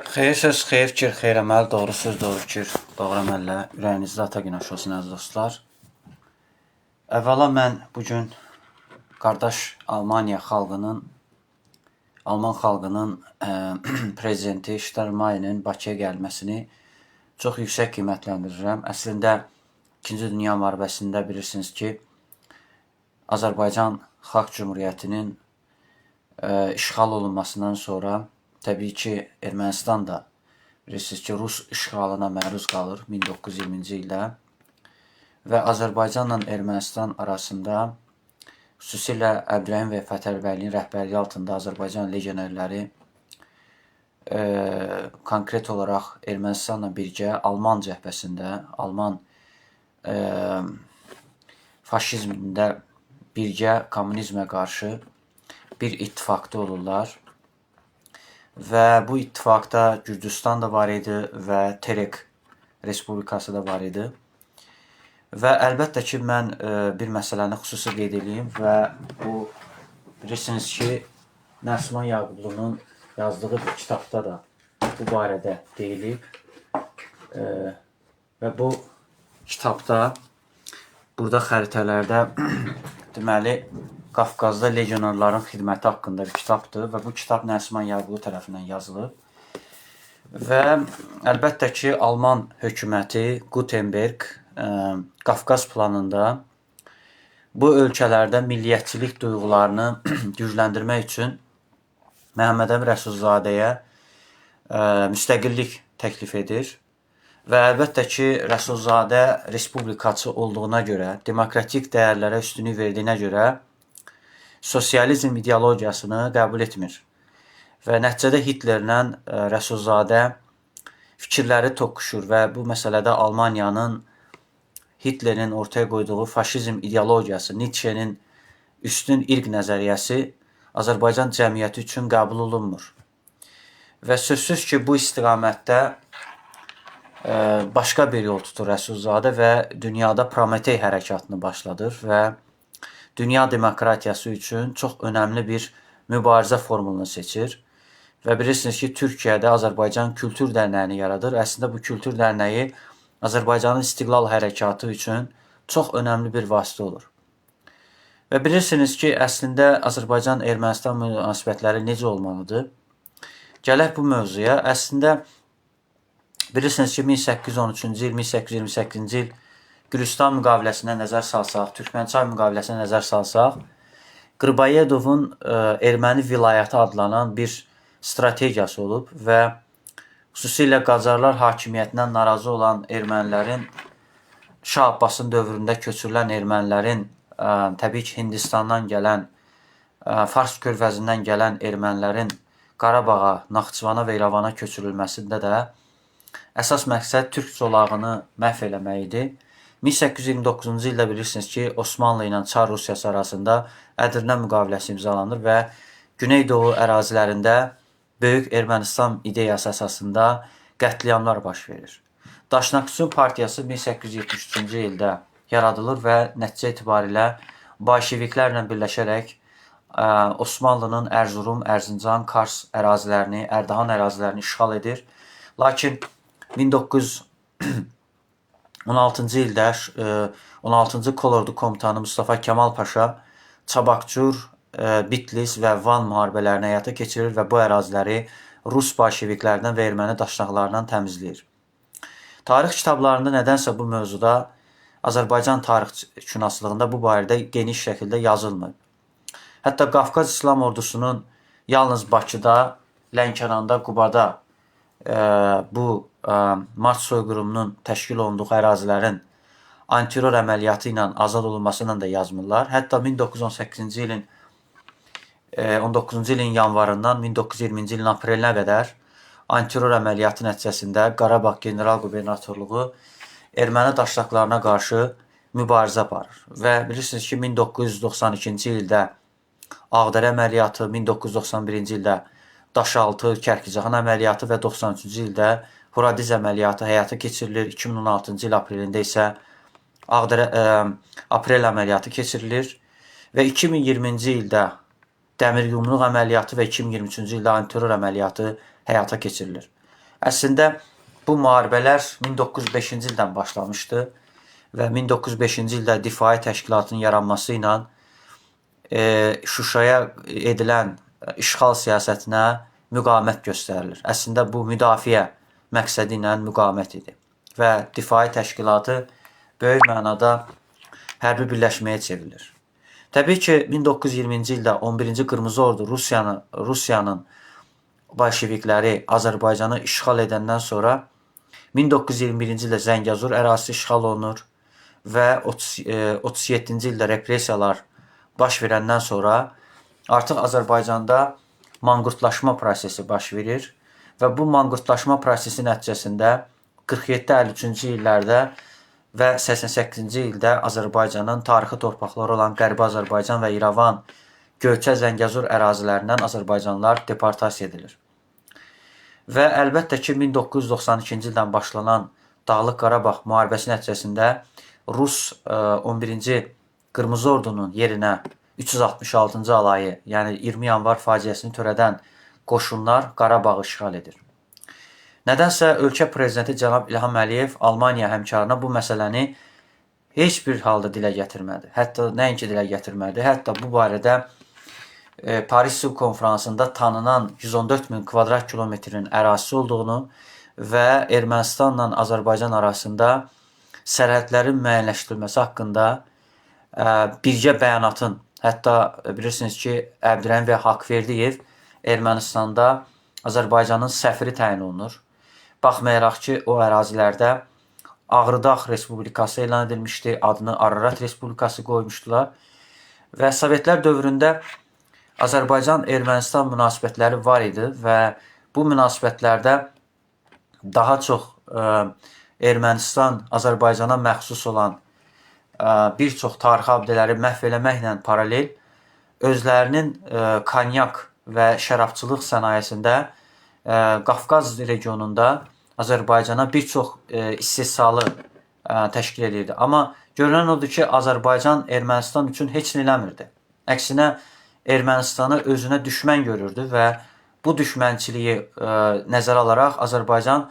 Xeyir söz, xeyir fikir, xeyir əməl, doğru söz, doğru fikir, doğru əməllə ürəyinizdə ata günəş olsun əziz dostlar. Əvvəla mən bugün qardaş Alman xalqının prezidenti Steinmeierin Bakıya gəlməsini çox yüksək qiymətləndirirəm. Əslində 2-ci Dünya müharibəsində bilirsiniz ki, Azərbaycan Xalq Cümhuriyyətinin işğal olunmasından sonra təbii ki, Ermənistan da bilirsiniz ki, Rus işğalına məruz qalır 1920-ci ildə və Azərbaycanla Ermənistan arasında xüsusilə Əbdürrəhimov Fətəlibəyliyin rəhbərliyi altında Azərbaycan legionerləri konkret olaraq Ermənistanla birgə Alman cəbhəsində, Alman faşizmində birgə kommunizmə qarşı bir ittifaqda olurlar. Və bu ittifaqda Gürcüstan da var idi və Terek Respublikası da var idi. Və əlbəttə ki, mən bir məsələni xüsusi qeyd edeyim və bu bilirsiniz ki, Nəsman Yaqublu'nun yazdığı bir kitabda da bu barədə deyilib. Və bu kitabda burada xəritələrdə deməli Qafqazda legionerların xidməti haqqında bir kitabdır və bu kitab Nəsman Yaqublu tərəfindən yazılıb. Və əlbəttə ki, Alman hökuməti Gutenberg Qafqaz planında bu ölkələrdə milliyyətçilik duyğularını gücləndirmək üçün Məhəmməd Əmin Rəsulzadəyə müstəqillik təklif edir. Və əlbəttə ki, Rəsulzadə respublikaçı olduğuna görə, demokratik dəyərlərə üstünlük verdiyinə görə sosializm ideologiyasını qəbul etmir. Və nəticədə Hitlerlə Rəsulzadə fikirləri toqquşur və bu məsələdə Almaniyanın Hitlerin ortaya qoyduğu faşizm ideologiyası, Nietzsche'nin üstün irq nəzəriyyəsi Azərbaycan cəmiyyəti üçün qəbul olunmur. Və sözsüz ki, bu istiqamətdə başqa bir yol tutur Rəsulzadə və dünyada Prometey hərəkatını başladır və dünya demokratiyası üçün çox önəmli bir mübarizə formulunu seçir. Və bilirsiniz ki, Türkiyədə Azərbaycan Kültür Dərnəyini yaradır. Əslində bu Kültür Dərnəyi Azərbaycanın istiqlal hərəkatı üçün çox önəmli bir vasitə olur. Və bilirsiniz ki, əslində Azərbaycan-Ermənistan münasibətləri necə olmalıdır? Gələk bu mövzuya. Əslində bilirsiniz ki, 1813-cü il, 1828-ci il Gülüstan müqaviləsinə nəzər salsaq, Türkmənçay müqaviləsinə nəzər salsaq, Qırbayedovun erməni vilayəti adlanan bir strategiyası olub və xüsusilə Qacarlar hakimiyyətindən narazı olan ermənilərin, Şah Abbasın dövründə köçürülən ermənilərin, təbii ki, Hindistandan gələn, Fars körfəzindən gələn ermənilərin Qarabağa, Naxçıvana və İrəvana köçürülməsində də əsas məqsəd Türk zolağını məhv eləmək idi. 1829-cu ildə bilirsiniz ki, Osmanlı ilə Çar Rusiyası arasında Ədirnə müqaviləsi imzalanır və Güneydoğu ərazilərində Böyük Ermənistan ideyası əsasında qətliamlar baş verir. Daşnaksutyun partiyası 1873-cü ildə yaradılır və nəticə etibarilə bolşeviklərlə birləşərək Osmanlının Ərzurum, Ərzincan, Kars ərazilərini, Ərdahan ərazilərini işğal edir. Lakin 1916-cı ildə 16-cı Kolordu komutanı Mustafa Kemal Paşa Çabaqcur, Bitlis və Van müharibələrini həyata keçirir və bu əraziləri Rus bolşeviklərindən və erməni daşnaqlarından təmizləyir. Tarix kitablarında nədənsə bu mövzuda Azərbaycan tarixşünaslığında bu barədə geniş şəkildə yazılmır. Hətta Qafqaz İslam ordusunun yalnız Bakıda, Lənkəranda, Qubada bu Mart soyqırımının təşkil olunduğu ərazilərin antiterror əməliyyatı ilə azad olunmasından da yazmırlar. Hətta 1918-ci ilin 19-cu ilin yanvarından 1920-ci ilin aprelinə qədər antiterror əməliyyatı nəticəsində Qarabağ General Qubernatorluğu erməni daşnaqlarına qarşı mübarizə aparır. Və bilirsiniz ki, 1992-ci ildə Ağdərə əməliyyatı, 1991-ci ildə Daşaltı, Kərkicahan əməliyyatı və 93-cü ildə Horadiz əməliyyatı həyata keçirilir. 2016-cı il aprelində isə Aprel əməliyyatı keçirilir və 2020-ci ildə Dəmir Yumruq əməliyyatı və 2023-cü ildə antiterror əməliyyatı həyata keçirilir. Əslində bu müharibələr 1905-ci ildən başlamışdı və 1905-ci ildə Difai Təşkilatının yaranması ilə Şuşaya edilən işğal siyasətinə müqavimət göstərilir. Əslində bu müdafiə məqsədi ilə müqavimət idi və Difai Təşkilatı böyük mənada hərbi birləşməyə çevrilir. Təbii ki, 1920-ci ildə 11-ci Qırmızı Ordu Rusiyanın bolşevikləri Azərbaycanı işğal edəndən sonra 1921-ci ildə Zəngəzur ərazisi işğal olunur və 37-ci ildə repressiyalar baş verəndən sonra artıq Azərbaycanda manqurtlaşma prosesi baş verir və bu manqurtlaşma prosesi nəticəsində 47-53-cü illərdə və 88-ci ildə Azərbaycanın tarixi torpaqları olan Qərbi Azərbaycan və İrəvan, Göyçə, Zəngəzur ərazilərindən Azərbaycanlılar deportasiya edilir. Və əlbəttə ki, 1992-ci ildən başlanan Dağlıq Qarabağ müharibəsi nəticəsində Rus 11-ci Qırmızı Ordunun yerinə 366-cı alayı, yəni 20 yanvar faciəsini törədən qoşunlar Qarabağı işğal edir. Nədənsə ölkə prezidenti cənab İlham Əliyev Almaniya həmkarına bu məsələni heç bir halda dilə gətirmədi. Hətta nəinki dilə gətirmədi, hətta bu barədə Paris Sülh Konfransında tanınan 114 min kvadrat kilometrin ərazisi olduğunu və Ermənistanla Azərbaycan arasında sərhədlərin müəyyənləşdirilməsi haqqında birgə bəyanatın, hətta bilirsiniz ki, Əbdürrəhim bəy Haqverdiyev Ermənistanda Azərbaycanın səfiri təyin olunur. Baxmayaraq ki, o ərazilərdə Ağrıdağ Respublikası elan edilmişdi, adını Ararat Respublikası qoymuşdular və Sovetlər dövründə Azərbaycan-Ermənistan münasibətləri var idi və bu münasibətlərdə daha çox Ermənistan Azərbaycana məxsus olan bir çox tarixi abidələri məhv eləməklə paralel özlərinin konyak və şərabçılıq sənayesində Qafqaz regionunda Azərbaycana bir çox istehsalı təşkil edirdi. Amma görünən odur ki, Azərbaycan Ermənistan üçün heç nə eləmirdi. Əksinə Ermənistanı özünə düşmən görürdü və bu düşmənçiliyi nəzərə alaraq Azərbaycan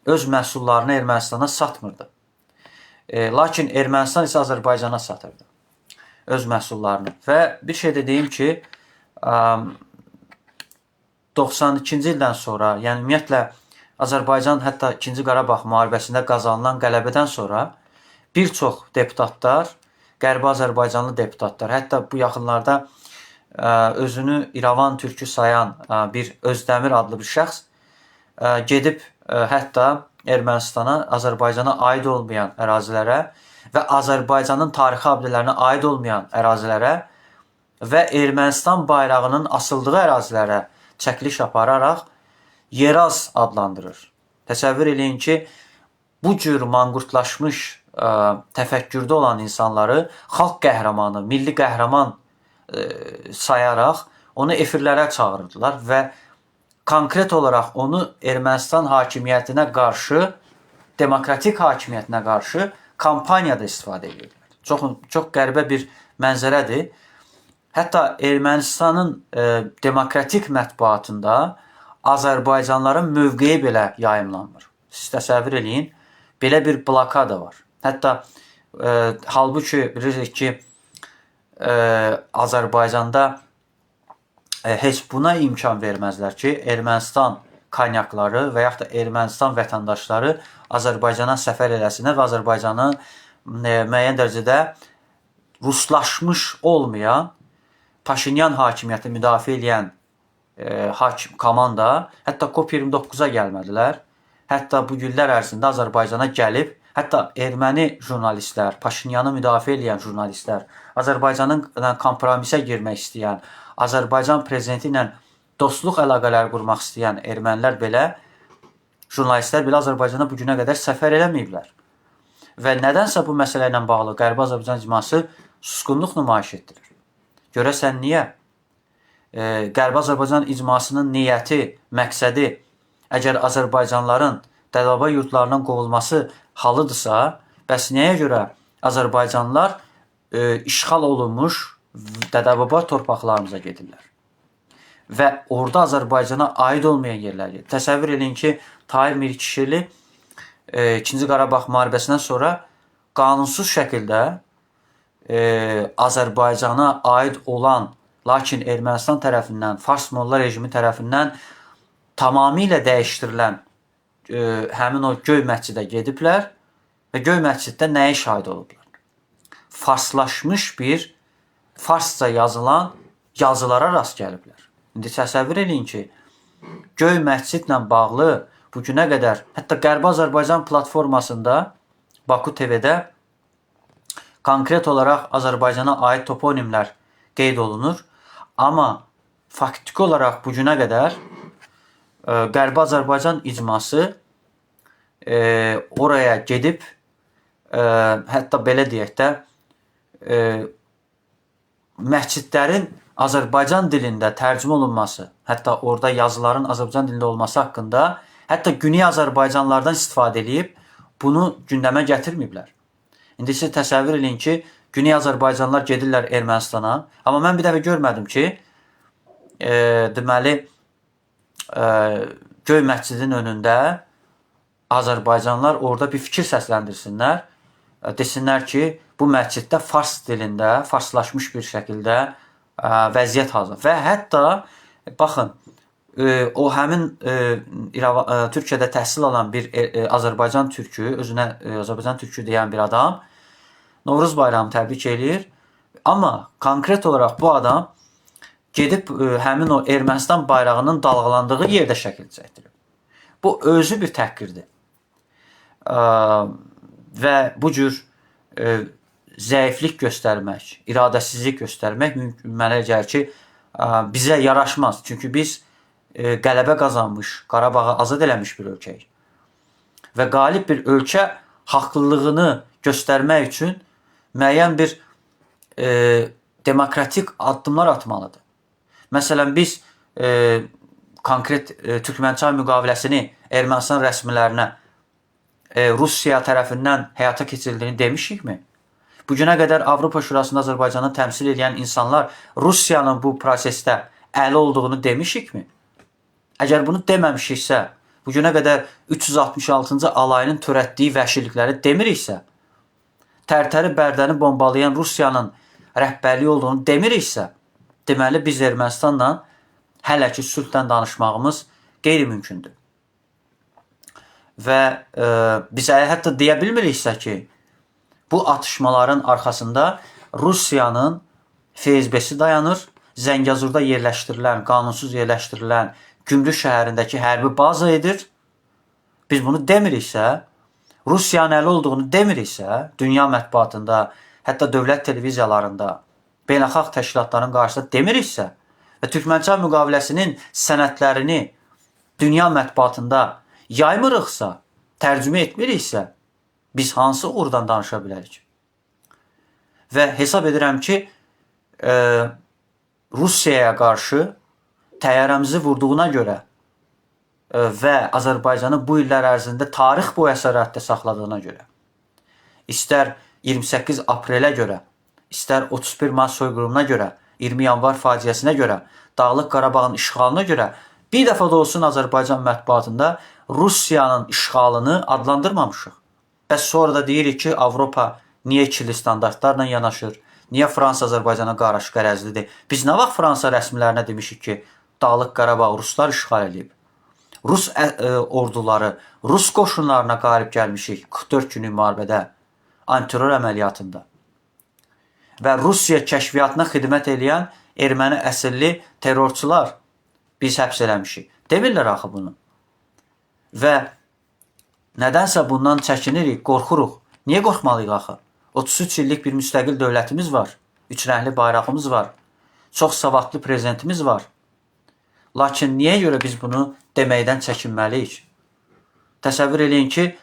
öz məhsullarını Ermənistana satmırdı. Lakin Ermənistan isə Azərbaycana satırdı öz məhsullarını. Və bir şey də deyim ki, 92-ci ildən sonra, yəni ümumiyyətlə Azərbaycan hətta 2-ci Qarabağ müharibəsində qazanılan qələbədən sonra bir çox deputatlar, Qərbi Azərbaycanlı deputatlar, hətta bu yaxınlarda özünü İrəvan türkü sayan bir Özdəmir adlı bir şəxs gedib hətta Ermənistana, Azərbaycana aid olmayan ərazilərə və Azərbaycanın tarixi abidələrinə aid olmayan ərazilərə və Ermənistan bayrağının asıldığı ərazilərə çəkiliş apararaq Yeraz adlandırır. Təsəvvür eləyin ki, bu cür manqurtlaşmış təfəkkürdə olan insanları xalq qəhrəmanı, milli qəhrəman sayaraq onu efirlərə çağırırdılar və konkret olaraq onu Ermənistan hakimiyyətinə qarşı, demokratik hakimiyyətinə qarşı kampaniyada istifadə edirdilər. Çox qəribə bir mənzərədir. Hətta Ermənistanın demokratik mətbuatında Azərbaycanlıların mövqeyi belə yayımlanmır. Siz təsəvvür eləyin, belə bir blokada var. Hətta halbuki bilirsiniz ki, Azərbaycanda heç buna imkan verməzlər ki, Ermənistan kanyakları və yaxud da Ermənistan vətəndaşları Azərbaycana səfər eləsinlər və Azərbaycanı müəyyən dərəcədə ruslaşmış olmayan, Paşinyan hakimiyyəti müdafiə edən komanda hətta COP29-a gəlmədilər. Hətta bu günlər ərzində Azərbaycana gəlib, hətta erməni jurnalistlər, Paşinyanı müdafiə edən jurnalistlər, Azərbaycanın kompromisə girmək istəyən, Azərbaycan prezidenti ilə dostluq əlaqələri qurmaq istəyən ermənilər belə, jurnalistlər belə Azərbaycana bu günə qədər səfər eləməyiblər. Və nədənsə bu məsələ ilə bağlı Qərbi Azərbaycan icması susqunluq nümayiş etdirir. Görəsən niyə? Qərbi Azərbaycan icmasının niyyəti, məqsədi əgər Azərbaycanlıların Dədəbaba yurdlarından qovulması halıdırsa, bəs nəyə görə Azərbaycanlılar işğal olunmuş Dədəbaba torpaqlarımıza gedirlər? və orada Azərbaycana aid olmayan yerlər gedir. Təsəvvür edin ki, Tahir Mirkişeli 2-ci Qarabağ müharibəsindən sonra qanunsuz şəkildə Azərbaycana aid olan, lakin Ermənistan tərəfindən, Fars Molla rejimi tərəfindən tamamilə dəyişdirilən həmin o Göy məscidə gediblər və Göy məsciddə nəyə şahid olublar? Farslaşmış bir, farsca yazılan yazılara rast gəliblər. İndi təsəvvür edin ki, Göy məscidlə bağlı bu günə qədər, hətta Qərbi Azərbaycan platformasında, Baku TV-də konkret olaraq Azərbaycana aid toponimlər qeyd olunur. Amma faktiki olaraq bu günə qədər Qərbi Azərbaycan icması oraya gedib, hətta belə deyək də, məscidlərin Azərbaycan dilində tərcümə olunması, hətta orada yazıların Azərbaycan dilində olması haqqında, hətta Güney Azərbaycanlardan istifadə edib, bunu gündəmə gətirməyiblər. İndi siz təsəvvür edin ki, Güney Azərbaycanlılar gedirlər Ermənistana, amma mən bir dəfə görmədim ki, deməli, Göy məscidin önündə Azərbaycanlılar orada bir fikir səsləndirsinlər, desinlər ki, bu məsciddə fars dilində, farslaşmış bir şəkildə vəziyyət hazır. Və hətta, baxın, o həmin Türkiyədə təhsil alan bir Azərbaycan türkü, özünə Azərbaycan türkü deyən bir adam, Novruz bayramı təbrik eləyir. Amma konkret olaraq bu adam gedib həmin o Ermənistan bayrağının dalğalandığı yerdə şəkil çəkdirib. Bu özü bir təhqirdir. Və bu cür zəiflik göstərmək, iradəsizlik göstərmək mənə gəlir ki, bizə yaraşmaz. Çünki biz qələbə qazanmış, Qarabağı azad eləmiş bir ölkəyik. Və qalib bir ölkə haqlılığını göstərmək üçün müəyyən bir demokratik addımlar atmalıdır. Məsələn, biz konkret Türkmənçay müqaviləsini Ermənistan rəsmilərinə Rusiya tərəfindən həyata keçirildiyini demişikmi? Bu günə qədər Avropa Şurasında Azərbaycanı təmsil edən insanlar Rusiyanın bu prosesdə əli olduğunu demişikmi? Əgər bunu deməmişiksə, bu günə qədər 366-cı alayının törətdiyi vəhşilikləri demiriksə, Tərtəri Bərdəni bombalayan Rusiyanın rəhbərliyi olduğunu demiriksə, deməli biz Ermənistanla hələ ki sülhdən danışmağımız qeyri-mümkündür. Və biz hətta deyə bilmiriksə ki, bu atışmaların arxasında Rusiyanın FSB-si dayanır, Zəngəzurda yerləşdirilən, qanunsuz yerləşdirilən Gümrük şəhərindəki hərbi baza edir. Biz bunu demiriksə, Rusiyanın əli olduğunu demiriksə, dünya mətbuatında, hətta dövlət televiziyalarında, beynəlxalq təşkilatların qarşısında demiriksə və Türkmənçay müqaviləsinin sənədlərini dünya mətbuatında yaymırıqsa, tərcümə etmiriksə, biz hansı uğurdan danışa bilərik? Və hesab edirəm ki, Rusiyaya qarşı təyyarəmizi vurduğuna görə və Azərbaycanı bu illər ərzində tarix boyu əsarətdə saxladığına görə, istər 28 aprelə görə, istər 31 mart soyqırımına görə, 20 yanvar faciəsinə görə, Dağlıq Qarabağın işğalına görə bir dəfə də olsun Azərbaycan mətbuatında Rusiyanın işğalını adlandırmamışıq. Bəs sonra da deyirik ki, Avropa niyə ikili standartlarla yanaşır? Niyə Fransa Azərbaycana qarşı qərəzlidir? Biz nə vaxt Fransa rəsmilərinə demişik ki, Dağlıq Qarabağ Ruslar işğal edib? Rus orduları, Rus qoşunlarına qalib gəlmişik 44 günlük müharibədə, antiterror əməliyyatında. Və Rusiya kəşfiyyatına xidmət edən erməni əsilli terrorçular biz həbs eləmişik. Demirlər axı bunu. Və nədənsə bundan çəkinirik, qorxuruq. Niyə qorxmalıyıq axı? 33 illik bir müstəqil dövlətimiz var. 3 rəngli bayrağımız var. Çox savadlı prezidentimiz var. Lakin niyə görə biz bunu deməkdən çəkinməliyik? Təsəvvür edin ki,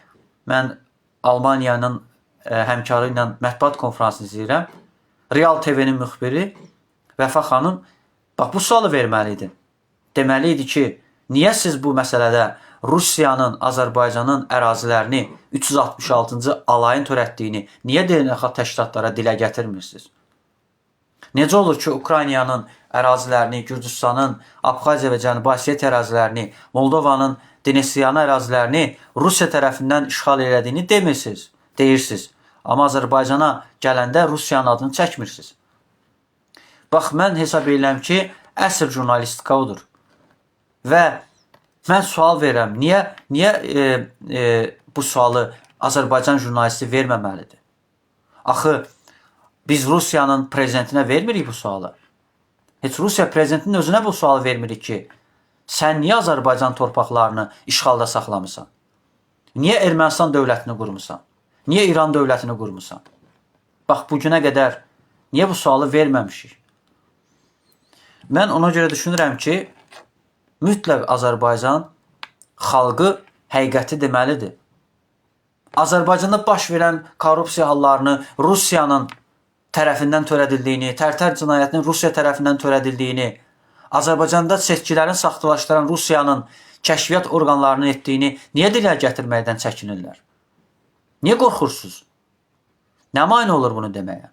mən Almaniyanın həmkarı ilə mətbuat konferansını izləyirəm. Real TV-nin müxbiri Vəfa xanım bax bu sualı verməli idi. Deməli idi ki, niyə siz bu məsələdə Rusiyanın Azərbaycanın ərazilərini 366-cı alayın törətdiyini niyə beynəlxalq təşkilatlara dilə gətirmirsiniz? Necə olur ki, Ukraynanın ərazilərini, Gürcüstanın Abxaziya və Cənubi Osetiya ərazilərini, Moldovanın Denesiyanı ərazilərini Rusiya tərəfindən işğal elədiyini deyirsiniz. Amma Azərbaycana gələndə Rusiyanın adını çəkmirsiniz. Bax, mən hesab edirəm ki, əsl jurnalistika odur. Və mən sual verirəm, niyə bu sualı Azərbaycan jurnalisti verməməlidir? Axı, biz Rusiyanın prezidentinə vermirik bu sualı. Heç Rusiya prezidentinin özünə bu sualı vermirik ki, sən niyə Azərbaycan torpaqlarını işğalda saxlamısan? Niyə Ermənistan dövlətini qurmusan? Niyə İran dövlətini qurmusan? Bax, bugünə qədər niyə bu sualı verməmişik? Mən ona görə düşünürəm ki, mütləq Azərbaycan xalqı həqiqəti deməlidir. Azərbaycanda baş verən korrupsiya hallarını Rusiyanın tərəfindən törədildiyini, Tərtər cinayətinin Rusiya tərəfindən törədildiyini, Azərbaycanda seçkilərin saxtalaşdıran Rusiyanın kəşfiyyat orqanlarının etdiyini niyə dilə gətirməkdən çəkinirlər? Niyə qorxursunuz? Nə mane olur bunu deməyə?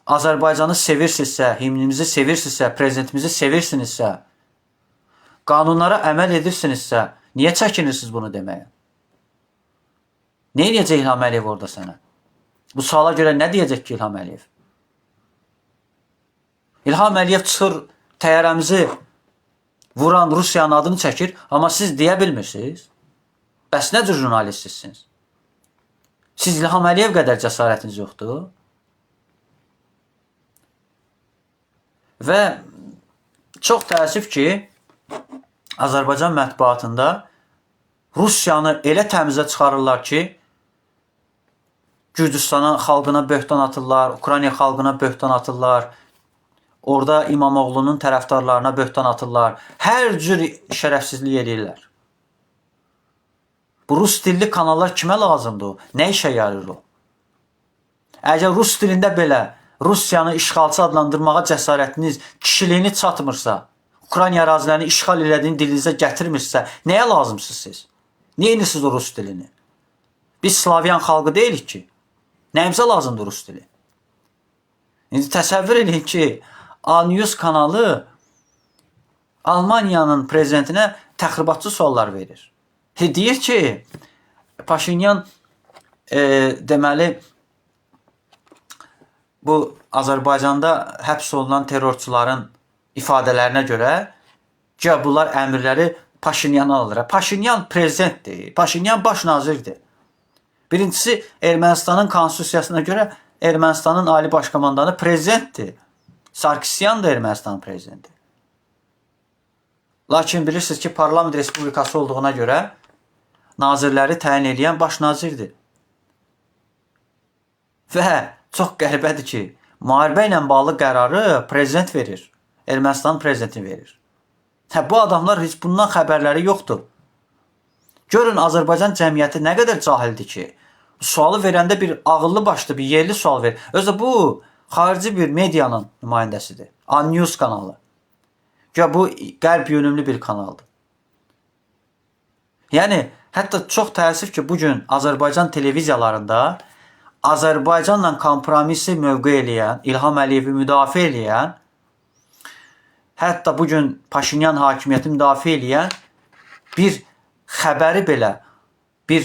Azərbaycanı sevirsinizsə, himnimizi sevirsinizsə, prezidentimizi sevirsinizsə, qanunlara əməl edirsinizsə, niyə çəkinirsiniz bunu deməyə? Nə edəcək İlham Əliyev orada sənə? Bu suala görə nə deyəcək ki İlham Əliyev? İlham Əliyev çıxır, təyyarəmizi vuran Rusiyanın adını çəkir, amma siz deyə bilmirsiniz. Bəs nə cür jurnalistsiniz? Siz İlham Əliyev qədər cəsarətiniz yoxdur. Və çox təəssüf ki, Azərbaycan mətbuatında Rusiyanı elə təmizə çıxarırlar ki, Gürcüstanın xalqına böhtan atırlar, Ukrayna xalqına böhtan atırlar, orada İmamoğlu'nun tərəfdarlarına böhtan atırlar, hər cür şərəfsizlik edirlər. Bu Rus dilli kanallar kimə lazımdır? Nə işə yarır o? Əgər Rus dilində belə Rusiyanı işğalçı adlandırmağa cəsarətiniz, kişiliyini çatmırsa, Ukrayna ərazilərini işğal elədiyini dilinizə gətirmirsə, nəyə lazımsınız siz? Niyə inirsiniz o Rus dilini? Biz Slavyan xalqı deyilik ki, nəyimizə lazımdır Rus dili? İndi təsəvvür edin ki, A-News kanalı Almaniyanın prezidentinə təxribatçı suallar verir. Deyir ki, Paşinyan deməli, bu Azərbaycanda həbs olunan terrorçuların ifadələrinə görə ki, bunlar əmirləri Paşinyana alır. Paşinyan prezidentdir, Paşinyan baş nazirdir. Birincisi, Ermənistanın konstitusiyasına görə Ermənistanın ali başkomandanı prezidentdir. Sarkisyan da Ermənistanın prezidenti. Lakin bilirsiniz ki, parlament respublikası olduğuna görə nazirləri təyin edən baş nazirdir. Və çox qəribədir ki, müharibə ilə bağlı qərarı prezident verir. Ermənistanın prezidenti verir. Bu adamlar heç bundan xəbərləri yoxdur. Görün, Azərbaycan cəmiyyəti nə qədər cahildir ki, sualı verəndə bir ağıllı başlı, bir yerli sual verir. Özü bu, xarici bir medianın nümayəndəsidir. A-News kanalı. Bu, qərb yönümlü bir kanaldır. Yəni, hətta çox təəssüf ki, bugün Azərbaycan televiziyalarında Azərbaycanla kompromisi mövqe eləyən, İlham Əliyevi müdafiə eləyən, hətta bugün Paşinyan hakimiyyəti müdafiə eləyən bir xəbəri belə, bir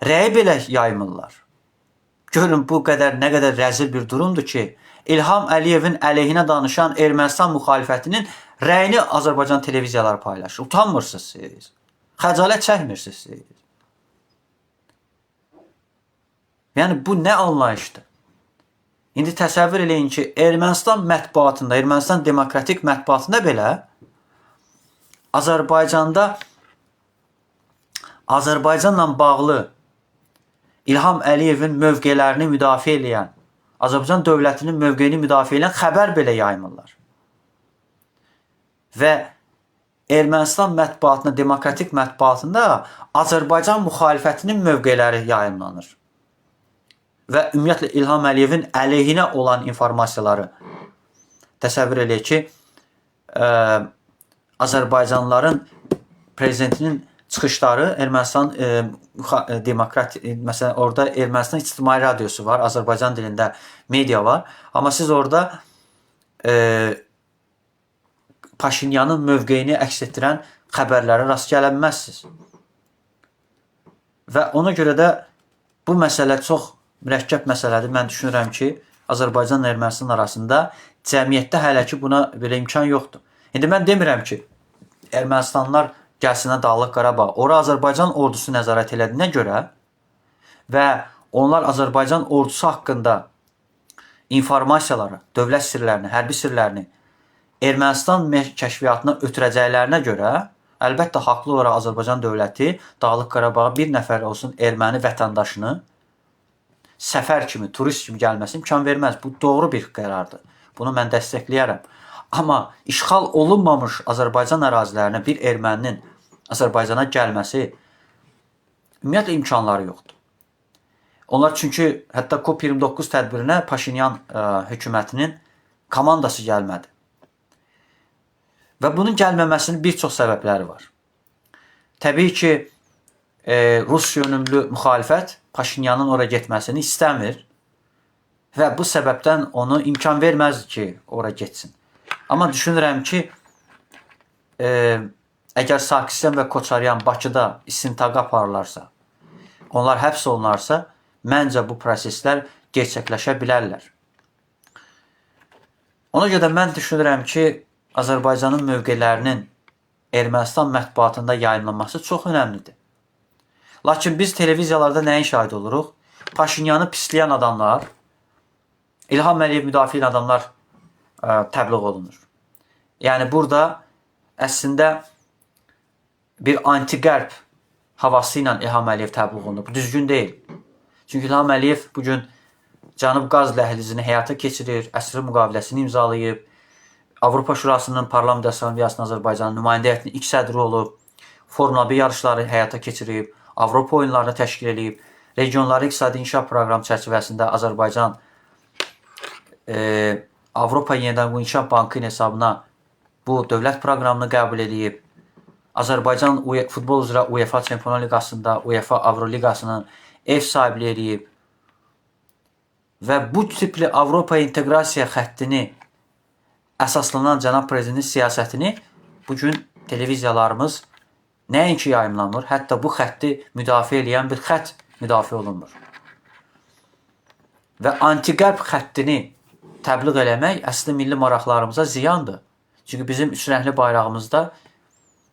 rəyi belə yaymırlar. Görün, bu nə qədər rəzil bir durumdur ki, İlham Əliyevin əleyhinə danışan Ermənistan müxalifətinin rəyini Azərbaycan televiziyaları paylaşır. Utanmırsınız siz. Xəcalət çəkmirsiniz siz. Yəni, bu nə anlayışdır? İndi təsəvvür eləyin ki, Ermənistan mətbuatında, Ermənistan demokratik mətbuatında belə Azərbaycanla bağlı İlham Əliyevin mövqelərini müdafiə eləyən, Azərbaycan dövlətinin mövqeyini müdafiə eləyən xəbər belə yaymırlar. Və Ermənistan mətbuatında, demokratik mətbuatında Azərbaycan müxalifətinin mövqeləri yayımlanır. Və ümumiyyətlə İlham Əliyevin əleyhinə olan informasiyaları təsəvvür eləyək ki, Azərbaycanlıların prezidentinin çıxışları Ermənistan demokrat, məsələn, orada Ermənistan İctimai Radiosu var, Azərbaycan dilində media var. Amma siz orada Paşinyanın mövqeyini əks etdirən xəbərlərə rast gələ bilməzsiniz. Və ona görə də bu məsələ çox mürəkkəb məsələdir. Mən düşünürəm ki, Azərbaycanla Ermənistan arasında cəmiyyətdə hələ ki buna belə imkan yoxdur. İndi mən demirəm ki, Ermənistanlılar gəlsinə Dağlıq Qarabağ. Ora Azərbaycan ordusu nəzarət elədiyinə görə və onlar Azərbaycan ordusu haqqında informasiyaları, dövlət sirlərini, hərbi sirlərini Ermənistan kəşfiyyatına ötürəcəklərinə görə, əlbəttə haqlı olaraq Azərbaycan dövləti Dağlıq Qarabağa bir nəfər olsun erməni vətəndaşını səfər kimi, turist kimi gəlməsi imkan verməz. Bu doğru bir qərardır. Bunu mən dəstəkləyərəm. Amma işğal olunmamış Azərbaycan ərazilərinə bir erməninin Azərbaycana gəlməsi ümumiyyətlə imkanları yoxdur. Onlar çünki hətta COP29 tədbirinə Paşinyan hökumətinin komandası gəlmədi. Və bunun gəlməməsinin bir çox səbəbləri var. Təbii ki, Rus yönümlü müxalifət Paşinyanın ora getməsini istəmir və bu səbəbdən onu imkan verməz ki, ora getsin. Amma düşünürəm ki, əgər Sarkisyan və Koçaryan Bakıda istintaqa aparırlarsa, onlar həbs olunarsa, məncə bu proseslər gerçəkləşə bilərlər. Ona görə mən düşünürəm ki, Azərbaycanın mövqelərinin Ermənistan mətbuatında yayınlanması çox önəmlidir. Lakin biz televiziyalarda nəyin şahid oluruq? Paşinyanı pisləyən adamlar, İlham Əliyev müdafiə adamlar təbliğ olunur. Yəni burada əslində bir anti-qərb havası ilə İlham Əliyev təbliğ olunur. Bu düzgün deyil. Çünki İlham Əliyev bugün Cənub qaz dəhlizini həyata keçirir, əsri müqaviləsini imzalayıb, Avropa Şurasının Parlament Assambleyasının Azərbaycanın nümayəndə heyətinin ilk sədri olub, Formula 1 yarışları həyata keçirib, Avropa oyunlarını təşkil edib, regionları iqtisadi inkişaf proqramı çərçivəsində Azərbaycan Avropa Yenidən İnkişaf Bankının hesabına bu dövlət proqramını qəbul edib, Azərbaycan futbol üzrə UEFA Çempionlar Liqasında, UEFA Avro Liqasının ev sahibliyi edib və bu tipli Avropa inteqrasiya xəttini əsaslanan cənab prezidentin siyasətini bugün televiziyalarımız nəinki yayımlanmır, hətta bu xətti müdafiə edən bir xətt müdafiə olunmur. Və anti-qərb xəttini təbliğ eləmək əslində milli maraqlarımıza ziyandır. Çünki bizim üç rəngli bayrağımızda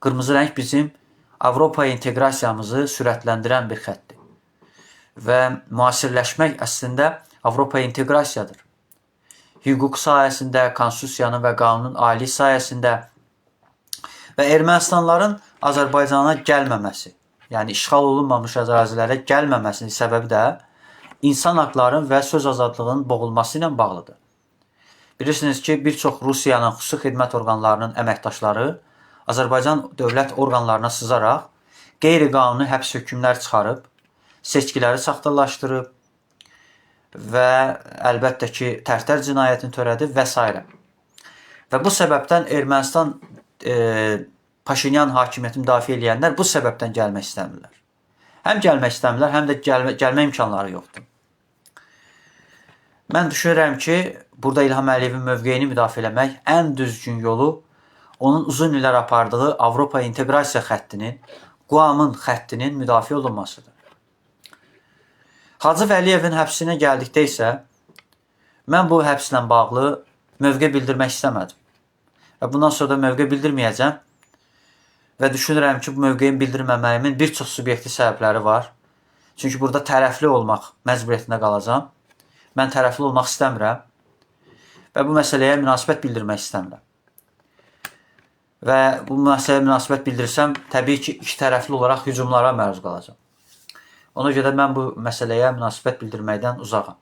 qırmızı rəng bizim Avropa inteqrasiyamızı sürətləndirən bir xəttdir. Və müasirləşmək əslində Avropa inteqrasiyadır. Hüquq sayəsində, konstitusiyanın və qanunun ali sayəsində və Ermənistanların Azərbaycana gəlməməsi, yəni işğal olunmamış ərazilərə gəlməməsinin səbəbi də insan haqlarının və söz azadlığının boğulması ilə bağlıdır. Bilirsiniz ki, bir çox Rusiyanın xüsusi xidmət orqanlarının əməkdaşları Azərbaycan dövlət orqanlarına sızaraq qeyri-qanuni həbs hökmlər çıxarıb, seçkiləri saxtalaşdırıb və əlbəttə ki, tərtər cinayətini törədib və s. Və bu səbəbdən Ermənistan Paşinyan hakimiyyəti müdafiə edənlər bu səbəbdən gəlmək istəmirlər. Həm gəlmək istəmirlər, həm də gəlmə imkanları yoxdur. Mən düşünürəm ki, burada İlham Əliyevin mövqeyini müdafiə eləmək ən düzgün yolu onun uzun illər apardığı Avropa inteqrasiya xəttinin, Quamın xəttinin müdafiə olunmasıdır. Hacı Vəliyevin həbsinə gəldikdə isə mən bu həbslə bağlı mövqe bildirmək istəmədim. Və bundan sonra da mövqe bildirməyəcəm və düşünürəm ki, bu mövqeyi bildirməməyimin bir çox subyektiv səbəbləri var. Çünki burada tərəfli olmaq məcburiyyətində qalacam. Mən tərəfli olmaq istəmirəm və bu məsələyə münasibət bildirmək istəmirəm. Və bu məsələyə münasibət bildirsəm, təbii ki, iki tərəfli olaraq hücumlara məruz qalacam. Ona görə mən bu məsələyə münasibət bildirməkdən uzağam.